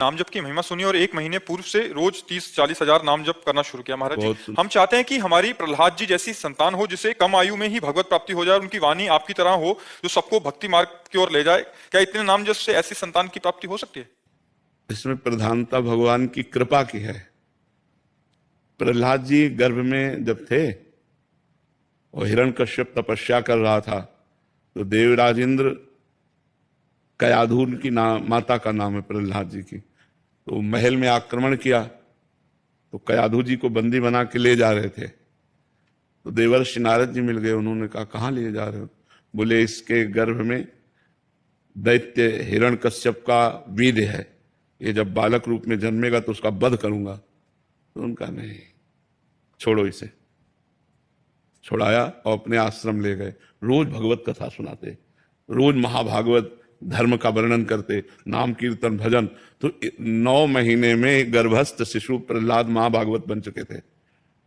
नाम जप की महिमा सुनी और 1 महीने पूर्व से रोज 30-40 हजार नाम जप करना शुरू किया। महाराज जी, बहुत हम चाहते हैं कि हमारी प्रहलाद जी जैसी संतान हो जिसे कम आयु में ही भगवत प्राप्ति हो जाए, उनकी वाणी आपकी तरह हो जो सबको भक्ति मार्ग की ओर ले जाए। क्या इतने नाम जप से ऐसी संतान की प्राप्ति हो सकती है? इसमें प्रधानता भगवान की कृपा की है। प्रहलाद जी गर्भ में जब थे और हिरण्यकश्यप तपस्या कर रहा था तो देवराज इंद्र, कयाधुन की माता का नाम है प्रहलाद जी की, तो महल में आक्रमण किया तो कयाधु जी को बंदी बना के ले जा रहे थे। तो देवर्षि नारद जी मिल गए। उन्होंने कहा कहाँ ले जा रहे हो? बोले इसके गर्भ में दैत्य हिरण्यकश्यप का बीज है, ये जब बालक रूप में जन्मेगा तो उसका वध करूंगा। तो उनका नहीं, छोड़ो इसे। छुड़ाया और अपने आश्रम ले गए। रोज भगवत कथा सुनाते, रोज महाभागवत धर्म का वर्णन करते, नाम कीर्तन भजन। तो 9 महीने में गर्भस्थ शिशु प्रहलाद महाभागवत बन चुके थे।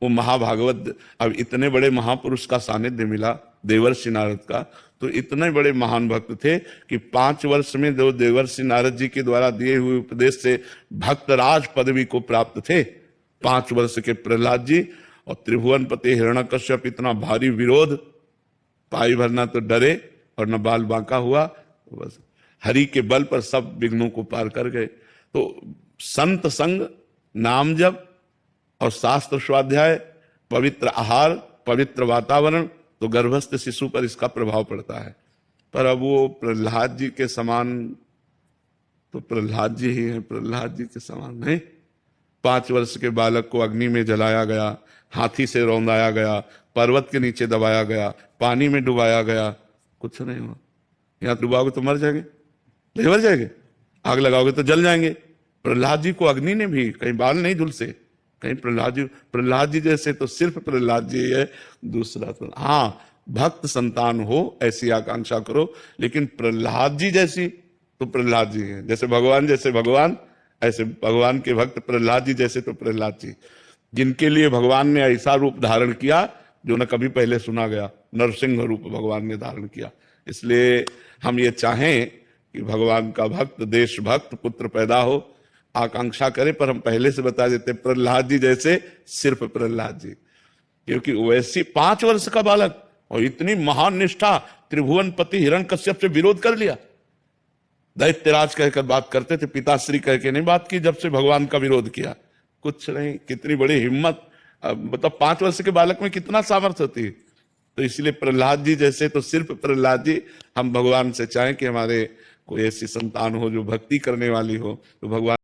वो महाभागवत, अब इतने बड़े महापुरुष का सानिध्य मिला देवर्षि नारद का, तो इतने बड़े महान भक्त थे कि 5 वर्ष में जो देवर्षि नारद जी के द्वारा दिए हुए उपदेश से भक्तराज पदवी को प्राप्त थे 5 वर्ष के प्रहलाद जी। और त्रिभुवनपति हिरण्यकश्यप इतना भारी विरोध, पाई भरना तो डरे और न बाल बांका हुआ, बस हरि के बल पर सब विघ्नों को पार कर गए। तो संत संग, नाम जप और शास्त्र स्वाध्याय, पवित्र आहार, पवित्र वातावरण, तो गर्भस्थ शिशु पर इसका प्रभाव पड़ता है। पर अब वो प्रहलाद जी के समान तो प्रहलाद जी ही है, प्रहलाद जी के समान नहीं। 5 वर्ष के बालक को अग्नि में जलाया गया, हाथी से रौंदाया गया, पर्वत के नीचे दबाया गया, पानी में डुबाया गया, कुछ नहीं हुआ। यहाँ डुबाओगे तो मर जाएंगे, नहीं मर जाएंगे, आग लगाओगे तो जल जाएंगे। प्रहलाद जी को अग्नि ने भी कहीं बाल नहीं झुलसे, कहीं प्रहलाद जी जैसे तो सिर्फ प्रहलाद जी है, दूसरा तो हाँ, भक्त संतान हो ऐसी आकांक्षा करो, लेकिन प्रहलाद जी जैसी तो प्रहलाद जी है। जैसे भगवान ऐसे भगवान के भक्त प्रहलाद जी जैसे तो प्रहलाद जी, जिनके लिए भगवान ने ऐसा रूप धारण किया जो न कभी पहले सुना गया। नरसिंह रूप भगवान ने धारण किया। इसलिए हम ये चाहें कि भगवान का भक्त, देशभक्त पुत्र पैदा हो, आकांक्षा करें। पर हम पहले से बता देते प्रहलाद जी जैसे सिर्फ प्रहलाद जी, क्योंकि वैसी 5 वर्ष का बालक और इतनी महान निष्ठा, त्रिभुवनपति हिरण्यकश्यप से विरोध कर लिया। दैत्यराज कहकर बात करते थे, पिताश्री कह के नहीं बात की जब से भगवान का विरोध किया। कुछ नहीं, कितनी बड़ी हिम्मत, मतलब 5 वर्ष के बालक में कितना सामर्थ्य होती है। तो इसलिए प्रहलाद जी जैसे तो सिर्फ प्रहलाद जी। हम भगवान से चाहें कि हमारे कोई ऐसी संतान हो जो भक्ति करने वाली हो, तो भगवान